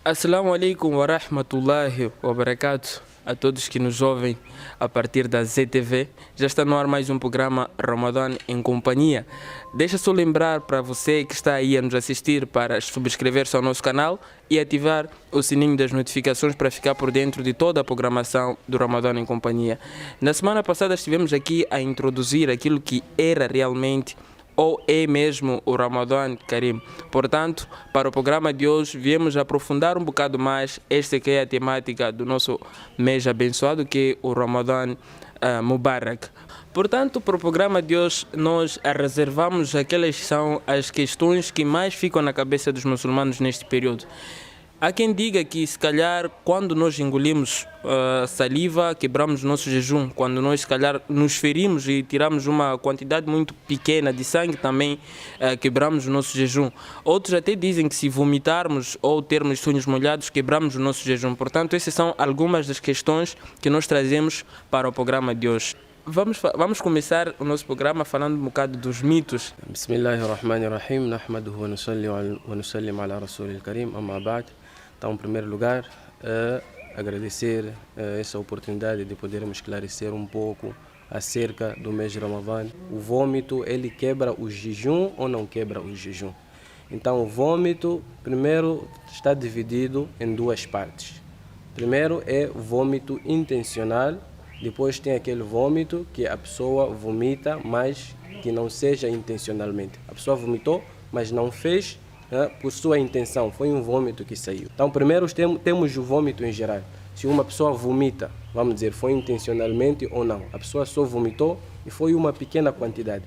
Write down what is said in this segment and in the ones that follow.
Assalamu alaikum wa rahmatullahi wa barakatuh a todos que nos ouvem a partir da ZTV. Já está no ar mais um programa Ramadan em Companhia. Deixa só lembrar para você que está aí a nos assistir para subscrever-se ao nosso canal e ativar o sininho das notificações para ficar por dentro de toda a programação do Ramadan em Companhia. Na semana passada estivemos aqui a introduzir aquilo que era realmente ou é mesmo o Ramadan Karim. Portanto, para o programa de hoje, viemos aprofundar um bocado mais esta que é a temática do nosso mês abençoado, que é o Ramadan Mubarak. Portanto, para o programa de hoje, nós reservamos aquelas que são as questões que mais ficam na cabeça dos muçulmanos neste período. Há quem diga que, se calhar, quando nós engolimos saliva, quebramos o nosso jejum. Quando nós, se calhar, nos ferimos e tiramos uma quantidade muito pequena de sangue, também quebramos o nosso jejum. Outros até dizem que, se vomitarmos ou termos sonhos molhados, quebramos o nosso jejum. Portanto, essas são algumas das questões que nós trazemos para o programa de hoje. Vamos começar o nosso programa falando um bocado dos mitos. Bismillahirrahmanirrahim. Nahmaduhu wa nusallim ala rasulil karim. Amma ba'd. Então, em primeiro lugar, agradecer essa oportunidade de podermos esclarecer um pouco acerca do mês de Ramadan. O vômito, ele quebra o jejum ou não quebra o jejum? Então, o vômito, primeiro, está dividido em duas partes. Primeiro é o vômito intencional, depois tem aquele vômito que a pessoa vomita, mas que não seja intencionalmente. A pessoa vomitou, mas não fez por sua intenção, foi um vômito que saiu. Então, primeiro temos o vômito em geral. Se uma pessoa vomita, vamos dizer, foi intencionalmente ou não. A pessoa só vomitou e foi uma pequena quantidade.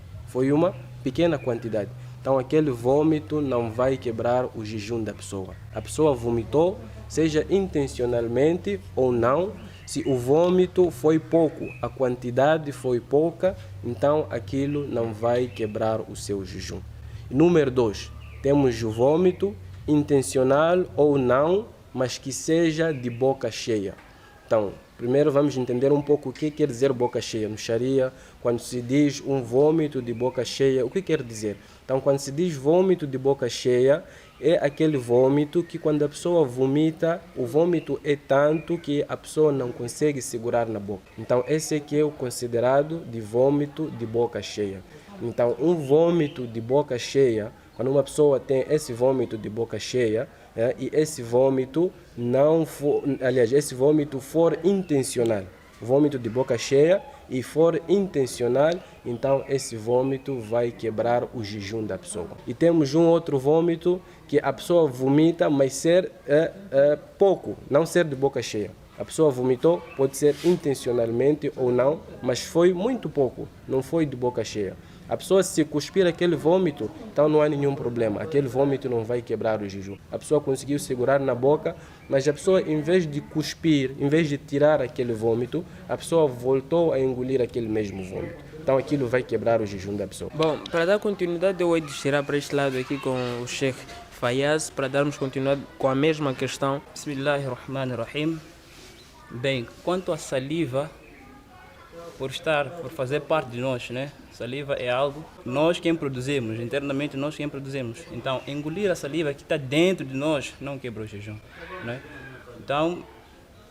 Então, aquele vômito não vai quebrar o jejum da pessoa. A pessoa vomitou, seja intencionalmente ou não. Se o vômito foi pouco, a quantidade foi pouca, então aquilo não vai quebrar o seu jejum. Número 2. Temos o vômito intencional ou não, mas que seja de boca cheia. Então, primeiro vamos entender um pouco o que quer dizer boca cheia. No Sharia, quando se diz um vômito de boca cheia, o que quer dizer? Então, quando se diz vômito de boca cheia, é aquele vômito que, quando a pessoa vomita, o vômito é tanto que a pessoa não consegue segurar na boca. Então, esse aqui é o considerado de vômito de boca cheia. Então, um vômito de boca cheia, quando uma pessoa tem esse vômito de boca cheia, e esse vômito esse vômito for intencional, vômito de boca cheia e for intencional, então esse vômito vai quebrar o jejum da pessoa. E temos um outro vômito que a pessoa vomita, mas ser pouco, não ser de boca cheia. A pessoa vomitou, pode ser intencionalmente ou não, mas foi muito pouco, não foi de boca cheia. A pessoa, se cuspir aquele vômito, então não há nenhum problema. Aquele vômito não vai quebrar o jejum. A pessoa conseguiu segurar na boca, mas a pessoa, em vez de cuspir, em vez de tirar aquele vômito, a pessoa voltou a engolir aquele mesmo vômito. Então aquilo vai quebrar o jejum da pessoa. Bom, para dar continuidade, eu vou tirar para este lado aqui com o Sheikh Fayaz, para darmos continuidade com a mesma questão. Bismillahirrahmanirrahim. Bem, quanto à saliva, por fazer parte de nós, né? Saliva é algo nós quem produzimos, internamente nós quem produzimos. Então, engolir a saliva que está dentro de nós não quebra o jejum, né? Então,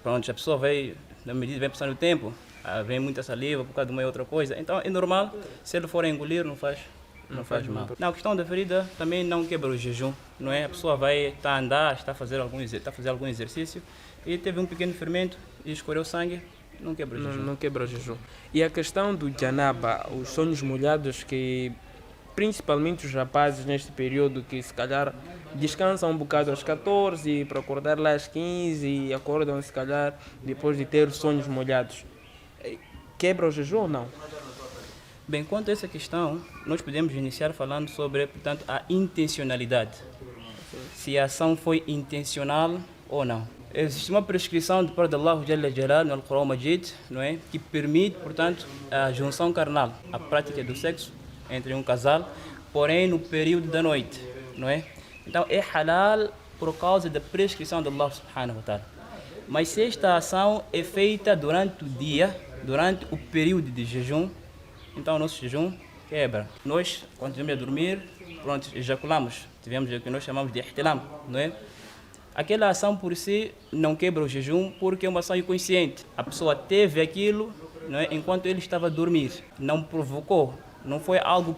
pronto, a pessoa vai, na medida que vai passando o tempo, vem muita saliva por causa de uma outra coisa. Então, é normal, se ele for engolir, não faz mal. Na questão da ferida, também não quebra o jejum, não é? A pessoa vai estar a andar, está a fazer algum exercício e teve um pequeno ferimento e escorreu sangue. Não quebra o jejum. Não quebra o jejum. E a questão do janaba, os sonhos molhados, que principalmente os rapazes neste período, que se calhar descansam um bocado às 14 para acordar lá às 15 e acordam se calhar depois de ter sonhos molhados. Quebra o jejum ou não? Bem, quanto a essa questão, nós podemos iniciar falando sobre, portanto, a intencionalidade. Se a ação foi intencional ou não. Existe uma prescrição de parte de Allah Jalla Jalal no Al-Qur'an Majid, não é? Que permite, portanto, a junção carnal, a prática do sexo entre um casal, porém no período da noite, não é? Então é halal por causa da prescrição de Allah Subhanahu wa Ta'ala. Mas se esta ação é feita durante o dia, durante o período de jejum, então o nosso jejum quebra. Nós, quando vamos a dormir, pronto, ejaculamos, tivemos o que nós chamamos de ihtilam, não é? aquela ação por si não quebra o jejum porque é uma ação inconsciente. A pessoa teve aquilo, não é, enquanto ele estava a dormir, não provocou. Não foi algo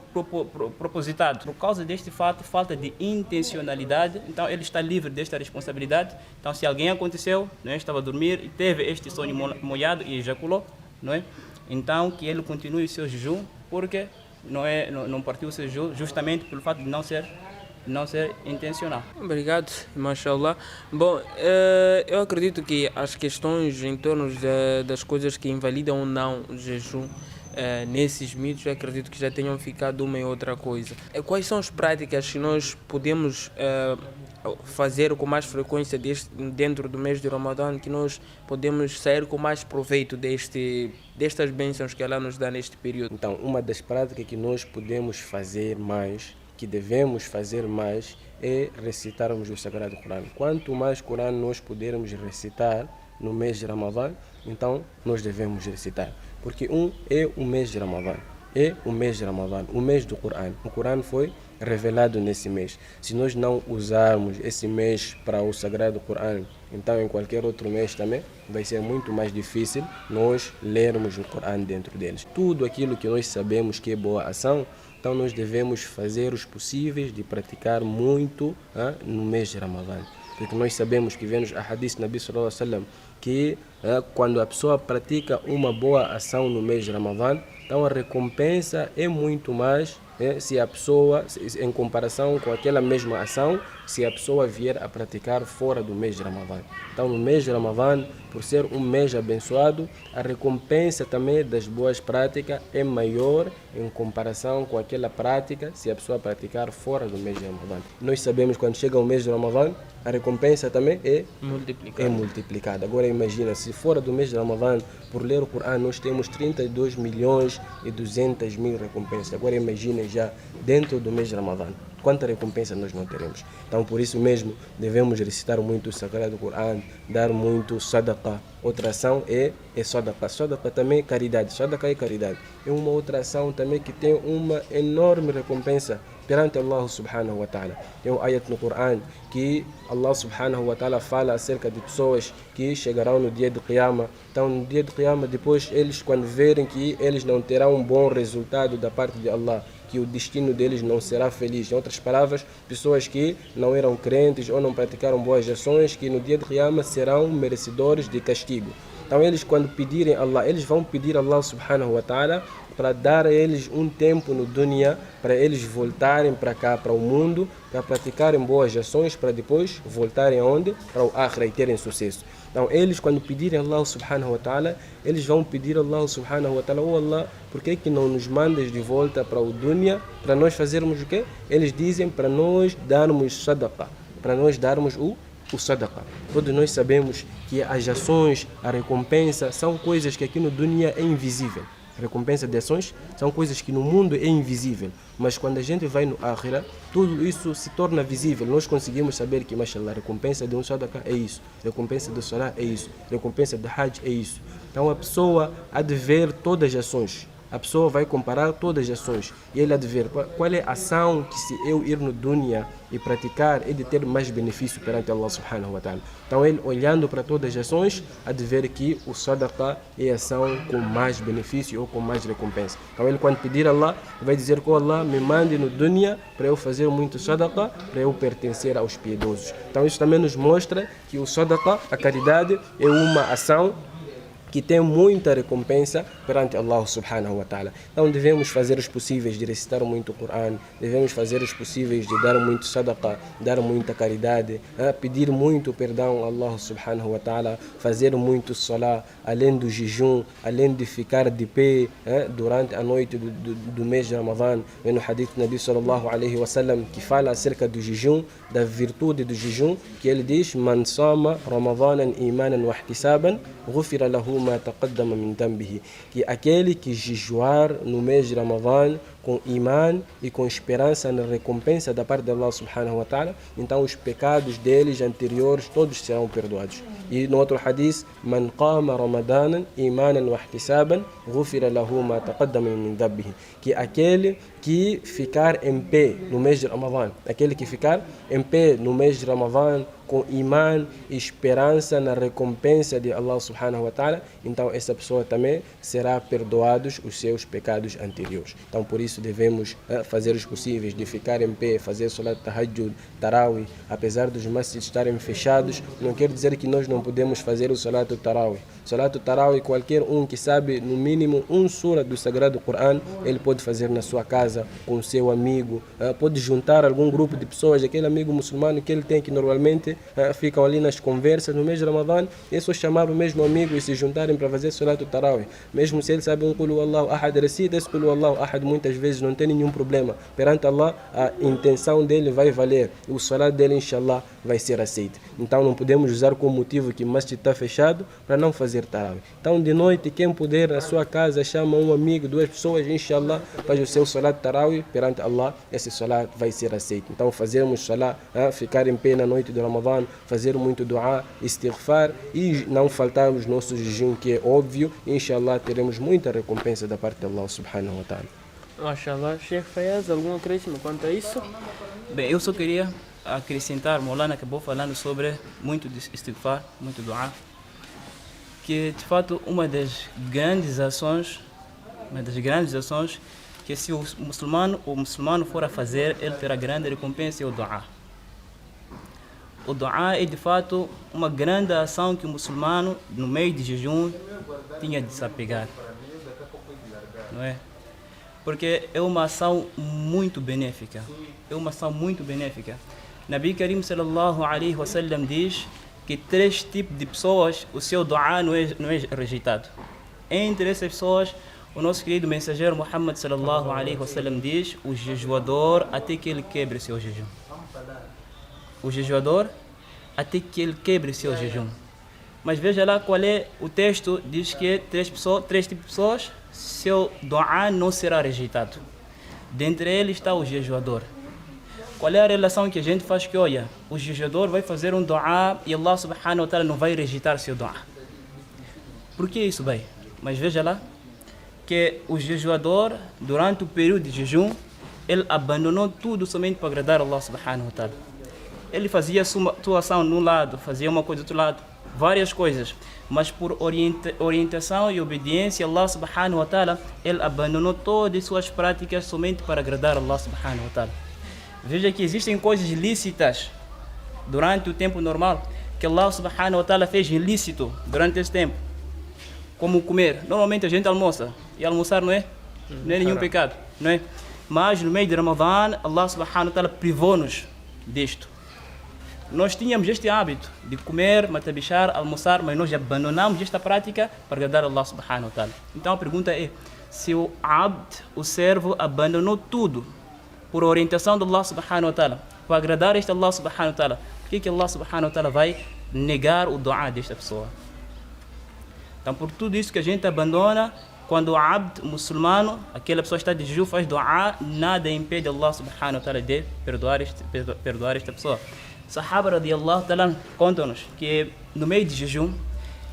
propositado. Por causa deste fato, falta de intencionalidade, então ele está livre desta responsabilidade. Então, se alguém aconteceu, não é, estava a dormir e teve este sonho molhado e ejaculou, não é? Então, que ele continue o seu jejum, porque não partiu o seu jejum justamente pelo fato de não ser intencional. Obrigado, mashallah. Bom, eu acredito que as questões em torno das coisas que invalidam ou não o jejum, nesses mitos, eu acredito que já tenham ficado uma e outra coisa. Quais são as práticas que nós podemos fazer com mais frequência dentro do mês de Ramadã, que nós podemos sair com mais proveito destas bênçãos que Allah nos dá neste período? Então, uma das práticas que nós podemos fazer mais, que devemos fazer mais, é recitarmos o Sagrado Corão. Quanto mais Corão nós pudermos recitar no mês de Ramadã, então nós devemos recitar. Porque é o mês de Ramadã, o mês do Corão. O Corão foi revelado nesse mês. Se nós não usarmos esse mês para o Sagrado Corão, então em qualquer outro mês também vai ser muito mais difícil nós lermos o Corão dentro deles. Tudo aquilo que nós sabemos que é boa ação, então nós devemos fazer os possíveis de praticar muito no mês de Ramadã. Porque nós sabemos que vemos a hadith Nabi sallallahu alaihi wasallam que quando a pessoa pratica uma boa ação no mês de Ramadã, então a recompensa é muito mais se a pessoa, em comparação com aquela mesma ação, se a pessoa vier a praticar fora do mês de Ramadã. Então no mês de Ramadã, por ser um mês abençoado, a recompensa também das boas práticas é maior em comparação com aquela prática se a pessoa praticar fora do mês de Ramadã. Nós sabemos que quando chega o mês de Ramadã, a recompensa também é multiplicada. Agora imagina, se fora do mês de Ramadã, por ler o Corão, nós temos 32 milhões e 200 mil recompensas. Agora imagina já dentro do mês de Ramadã, quanta recompensa nós não teremos. Então por isso mesmo devemos recitar muito o Sagrado Corão, dar muito sadaqa. Outra ação é sadaqa. Sadaqa também é caridade. Sadaqa é caridade. É uma outra ação também que tem uma enorme recompensa perante Allah subhanahu wa ta'ala. Tem um ayat no Corão que Allah subhanahu wa ta'ala fala acerca de pessoas que chegarão no dia de Qiyamah. Então no dia de Qiyamah, depois eles, quando verem que eles não terão um bom resultado da parte de Allah, que o destino deles não será feliz. Em outras palavras, pessoas que não eram crentes ou não praticaram boas ações, que no dia de Qiyamah serão merecedores de castigo. Então eles, quando pedirem Allah, eles vão pedir a Allah subhanahu wa ta'ala para dar a eles um tempo no dunya, para eles voltarem para cá, para o mundo, para praticarem boas ações, para depois voltarem aonde? Para o Akhira e terem sucesso. Então eles, quando pedirem a Allah subhanahu wa ta'ala, eles vão pedir a Allah subhanahu wa ta'ala: oh Allah, por que não nos mandas de volta para o dunya, para nós fazermos o quê? Eles dizem para nós darmos sadaqa, para nós darmos o sadaqa. Todos nós sabemos que as ações, a recompensa, são coisas que aqui no dunya é invisível. A recompensa de ações são coisas que no mundo é invisível, mas quando a gente vai no Akhira, tudo isso se torna visível. Nós conseguimos saber que, mashallah, a recompensa de um sadaqa é isso, a recompensa do salah é isso, a recompensa do hajj é isso. Então a pessoa há de ver todas as ações. A pessoa vai comparar todas as ações e ele há de ver qual é a ação que, se eu ir no dunya e praticar, é de ter mais benefício perante Allah subhanahu wa ta'ala. Então ele, olhando para todas as ações, há de ver que o sadaqa é a ação com mais benefício ou com mais recompensa. Então ele, quando pedir a Allah, vai dizer que Allah me mande no dunya para eu fazer muito sadaqa, para eu pertencer aos piedosos. Então isso também nos mostra que o sadaqa, a caridade, é uma ação que tem muita recompensa perante Allah subhanahu wa ta'ala. Então devemos fazer os possíveis de recitar muito o Corão, devemos fazer os possíveis de dar muito sadaqa, dar muita caridade, pedir muito perdão a Allah subhanahu wa ta'ala, fazer muito salah, além do jejum, além de ficar de pé durante a noite do mês de Ramadã. Vem no hadith do Nabi sallallahu alaihi wasallam que fala acerca do jejum, da virtude do jejum, que ele diz: Man sama Ramadanan imanan wa ihtisaban, ghufira lahu ma taqaddama min dambihi. Que aquele que jejuar no mês de Ramadã com iman e com esperança na recompensa da parte de Allah subhanahu wa ta'ala, então os pecados deles anteriores todos serão perdoados. E no outro hadith, man qama ramadanan imanan wa ihtisaban ghufira lahu ma taqaddama min dhanbihi, que aquele que ficar em pé no mês de Ramadã, aquele que ficar em pé no mês de Ramadã com imã e esperança na recompensa de Allah subhanahu wa ta'ala, então essa pessoa também será perdoados os seus pecados anteriores. Então por isso devemos fazer os possíveis de ficar em pé, fazer salat tahajjud, tarawih, apesar dos masjids estarem fechados, não quer dizer que nós não podemos fazer o salat tarawih. Salat tarawih, qualquer um que sabe no mínimo um sura do Sagrado Corão, ele pode fazer na sua casa, com seu amigo, pode juntar algum grupo de pessoas, aquele amigo muçulmano que ele tem que normalmente ficam ali nas conversas no mês de Ramadã, é só chamar o mesmo amigo e se juntarem para fazer salat tarawih. Mesmo se ele sabe um Qul Huwallahu Ahad, recita esse Qul Huwallahu Ahad muitas vezes, não tem nenhum problema. Perante Allah, a intenção dele vai valer, o salat dele, inshallah, vai ser aceito. Então não podemos usar como motivo que o masjid está fechado para não fazer tarawih. Então de noite, quem puder na sua casa, chama um amigo, duas pessoas, inshallah, faz o seu salat tarawih, perante Allah, esse salat vai ser aceito. Então fazermos salat, ficar em pé na noite do Ramadã, fazer muito dua, istighfar e não faltar os nossos jejum, que é óbvio, inshallah teremos muita recompensa da parte de Allah subhanahu wa ta'ala. Mashallah, Sheikh Fayaz, algum acréscimo quanto a isso? Bem, eu só queria acrescentar, Maulana acabou falando sobre muito istighfar, muito dua, que de fato uma das grandes ações que se o muçulmano for a fazer, ele terá grande recompensa, é o dua. O dua é de fato uma grande ação que o muçulmano, no meio de jejum, tinha de se apegar. Não é? Porque é uma ação muito benéfica. É uma ação muito benéfica. Nabi Karim sallallahu alaihi wasallam diz que 3 tipos de pessoas o seu dua não é rejeitado. Entre essas pessoas, o nosso querido mensageiro Muhammad sallallahu alaihi wasallam diz: o jejuador até que ele quebre seu jejum. O jejuador até que ele quebre seu jejum. Mas veja lá qual é o texto, diz que 3 tipos de pessoas, seu dua não será rejeitado. Dentre eles está o jejuador. Qual é a relação que a gente faz? Que olha, o jejuador vai fazer um dua e Allah subhanahu wa ta'ala não vai rejeitar seu dua. Por que isso, bem? Mas veja lá que o jejuador, durante o período de jejum, ele abandonou tudo somente para agradar Allah subhanahu wa ta'ala. Ele fazia sua ação num lado, fazia uma coisa do outro lado, várias coisas, mas por orientação e obediência a Allah subhanahu wa ta'ala, ele abandonou todas as suas práticas somente para agradar Allah subhanahu wa ta'ala. Veja que existem coisas lícitas durante o tempo normal, que Allah subhanahu wa ta'ala fez ilícito durante esse tempo, como comer. Normalmente a gente almoça, e almoçar não é nenhum pecado, não é? Mas no meio de Ramadã, Allah subhanahu wa ta'ala privou-nos disto. Nós tínhamos este hábito de comer, matabichar, almoçar, mas nós abandonamos esta prática para agradar Allah subhanahu wa ta'ala. Então a pergunta é, se o abd, o servo, abandonou tudo por orientação de Allah subhanahu wa ta'ala, para agradar este Allah subhanahu wa ta'ala, por que Allah subhanahu wa ta'ala vai negar o dua desta pessoa? Então por tudo isso que a gente abandona, quando o abd, o muçulmano, aquela pessoa está de jejum, faz dua, nada impede Allah subhanahu wa ta'ala de perdoar esta pessoa. Sahaba radiyallahu ta'ala contam-nos que no meio de jejum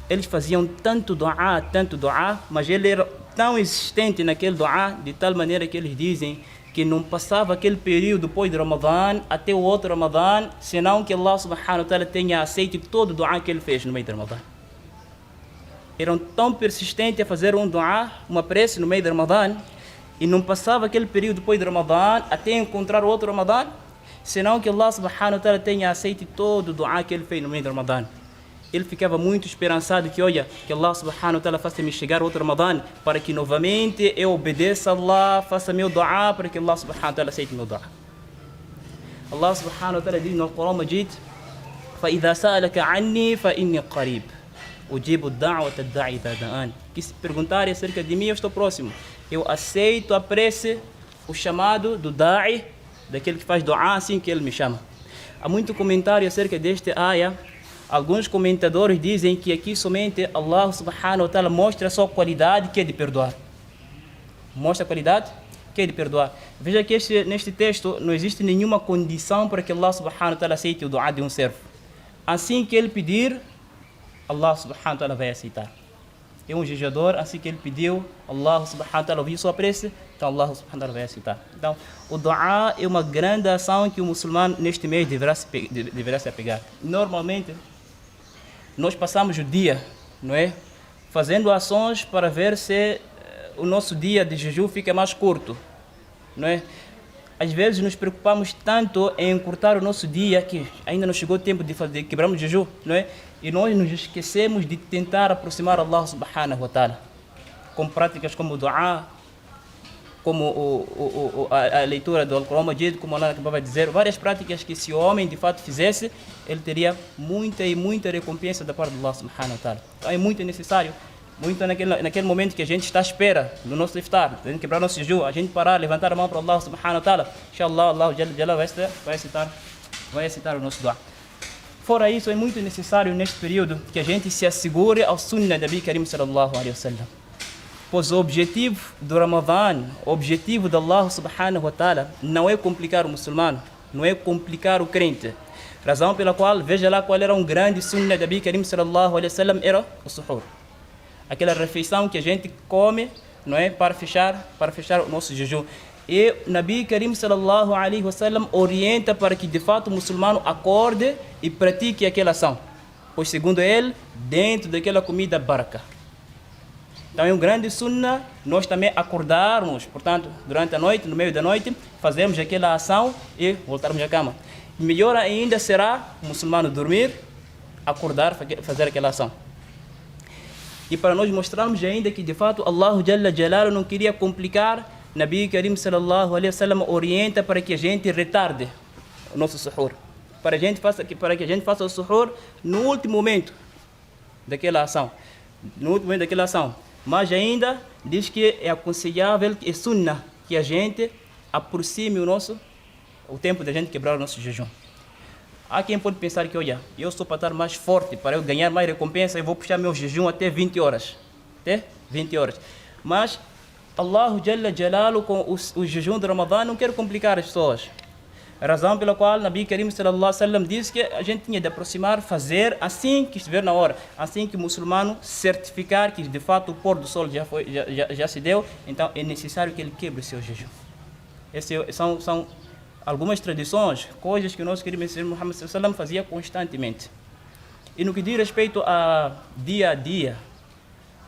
eles faziam tanto dua, mas ele era tão insistente naquele dua, de tal maneira que eles dizem que não passava aquele período depois de Ramadã até o outro Ramadã, senão que Allah subhanahu wa ta'ala tenha aceito todo o dua que ele fez no meio de Ramadã. Eram tão persistentes a fazer um dua, uma prece no meio de Ramadã, e não passava aquele período depois de Ramadã até encontrar o outro Ramadã, senão que Allah subhanahu wa ta'ala tenha aceito todo o dua que ele fez no meio do Ramadã. Ele ficava muito esperançado que, olha, que Allah subhanahu wa ta'ala faça-me chegar outro Ramadã, para que novamente eu obedeça a Allah, faça meu dua, para que Allah subhanahu wa ta'ala aceite meu dua. Allah subhanahu wa ta'ala diz no Corão Majid: فَإِذَا سَأَلَكَ عَنِّي فَإِنِّي قَرِيبٌ أُجِيبُ الدَّعْوَةَ الدَّاعِ إِذَا دَعَانِ. Que se perguntarem acerca de mim, eu estou próximo. Eu aceito a prece, o chamado do da'i, daquele que faz dua assim que ele me chama. Há muito comentário acerca deste ayah. Alguns comentadores dizem que aqui somente Allah subhanahu wa ta'ala mostra a sua qualidade, que é de perdoar. Mostra a qualidade que é de perdoar. Veja que neste texto não existe nenhuma condição para que Allah subhanahu wa ta'ala aceite o dua de um servo. Assim que ele pedir, Allah subhanahu wa ta'ala vai aceitar. É um jejuador, assim que ele pediu, Allah subhanahu wa ta'ala ouviu sua prece, então Allah subhanahu wa ta'ala vai aceitar. Então, o dua é uma grande ação que o muçulmano neste mês deverá se apegar. Normalmente, nós passamos o dia, não é? Fazendo ações para ver se o nosso dia de jejum fica mais curto, não é? Às vezes nos preocupamos tanto em encurtar o nosso dia que ainda não chegou o tempo de quebrarmos o jejum, não é? E nós nos esquecemos de tentar aproximar Allah subhanahu wa ta'ala com práticas como o dua, como a leitura do Al-Quran Majid, como Allah acabava de dizer, várias práticas que se o homem de fato fizesse, ele teria muita e muita recompensa da parte de Allah subhanahu wa ta'ala. Então é muito necessário, muito naquele momento que a gente está à espera do nosso iftar, a gente quebrar nosso jejum, a gente parar, levantar a mão para Allah subhanahu wa ta'ala, inshallah, Allah vai aceitar o nosso dua. Fora isso, é muito necessário neste período que a gente se assegure ao sunnah da Nabi Karim sallallahu alaihi wasallam. Pois o objetivo do Ramadã, o objetivo de Allah subhanahu wa ta'ala não é complicar o muçulmano, não é complicar o crente. Razão pela qual, veja lá qual era um grande sunnah da Nabi Karim sallallahu alaihi wasallam, era o suhur. Aquela refeição que a gente come, não é, para fechar o nosso jejum. E Nabi Karim sallallahu alaihi wasallam orienta para que de fato o muçulmano acorde e pratique aquela ação. Pois segundo ele, dentro daquela comida baraka. Então é um grande sunnah nós também acordarmos, portanto, durante a noite, no meio da noite, fazemos aquela ação e voltarmos à cama. Melhor ainda será o muçulmano dormir, acordar, fazer aquela ação. E para nós mostrarmos ainda que de fato Allah Jalla Jalaluhu não queria complicar, Nabi Karim sallallahu alaihi wasallam orienta para que a gente retarde o nosso suhur. Para que a gente faça o suhur no último momento daquela ação. Mas ainda diz que é aconselhável, é sunnah, que a gente aproxime o tempo da gente quebrar o nosso jejum. Há quem pode pensar que, olha, eu sou para estar mais forte, para eu ganhar mais recompensa, eu vou puxar meu jejum até 20 horas. Até 20 horas. Mas Allah Jalla Jalaluhu, com o jejum de Ramadã, não quer complicar as pessoas. A razão pela qual Nabi Karim sallallahu alaihi wasallam disse que a gente tinha de aproximar, fazer assim que estiver na hora, assim que o muçulmano certificar que de fato o pôr do sol já se deu, então é necessário que ele quebre o seu jejum. Essas são algumas tradições, coisas que o nosso querido Messias Muhammad sallallahu alaihi wasallam fazia constantemente. E no que diz respeito a dia,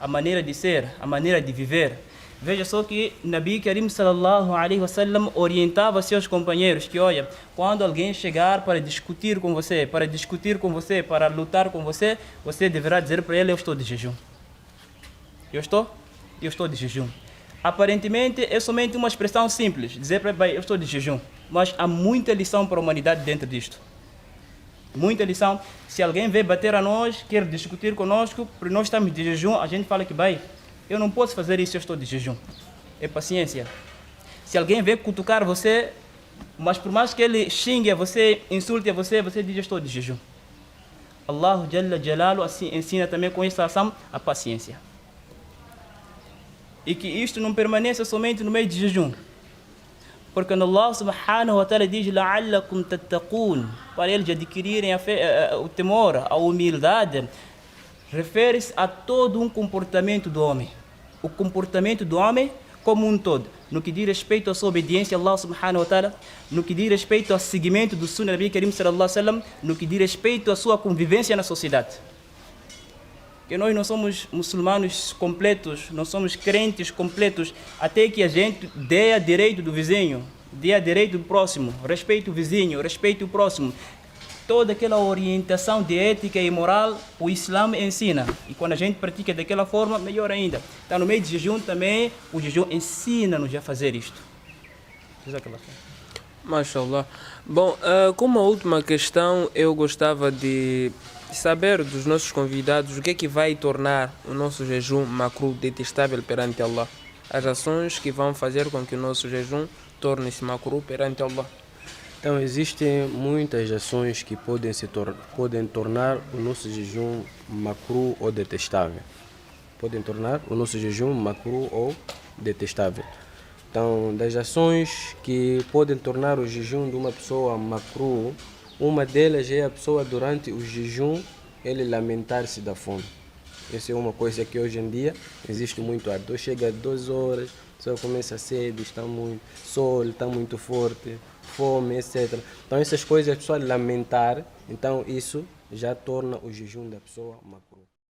a maneira de ser, a maneira de viver, veja só que Nabi Karim sallallahu alaihi wasallam orientava seus companheiros que, olha, quando alguém chegar para discutir com você, para lutar com você, você deverá dizer para ele, eu estou de jejum. Eu estou de jejum. Aparentemente é somente uma expressão simples, dizer para ele, eu estou de jejum. Mas há muita lição para a humanidade dentro disto. Muita lição. Se alguém vem bater a nós, quer discutir conosco, porque nós estamos de jejum, a gente fala que, eu não posso fazer isso, eu estou de jejum. É paciência. Se alguém vem cutucar você, mas por mais que ele xingue a você, insulte a você, você diz, eu estou de jejum. Allah Jalla Jalaluhu assim ensina também com essa ação a paciência. E que isto não permaneça somente no meio de jejum. Porque Allah subhanahu wa ta'ala diz, la'allakum tattaqun, para eles adquirirem o temor, a humildade, refere-se a todo um comportamento do homem. O comportamento do homem como um todo. No que diz respeito à sua obediência a Allah subhanahu wa ta'ala, no que diz respeito ao seguimento do sunnah Nabi Karim sallallahu alaihi wasallam, no que diz respeito à sua convivência na sociedade. Que nós não somos muçulmanos completos, não somos crentes completos, até que a gente dê a direito do vizinho, dê a direito do próximo, respeite o vizinho, respeite o próximo. Toda aquela orientação de ética e moral, o Islã ensina. E quando a gente pratica daquela forma, melhor ainda. Então, no meio de jejum também, o jejum ensina-nos a fazer isto. Mashallah. Bom, como a última questão, eu gostava de saber dos nossos convidados o que é que vai tornar o nosso jejum makruh detestável perante Allah. As ações que vão fazer com que o nosso jejum torne-se makruh perante Allah. Então, existem muitas ações que podem tornar o nosso jejum makruh ou detestável. Podem tornar o nosso jejum makruh ou detestável. Então, das ações que podem tornar o jejum de uma pessoa macru, uma delas é a pessoa durante o jejum ele lamentar-se da fome. Essa é uma coisa que hoje em dia existe muito ardor. Chega a 2 horas, a pessoa começa cedo, está muito sol, está muito forte, fome, etc. Então essas coisas a pessoa lamentar, então isso já torna o jejum da pessoa macru.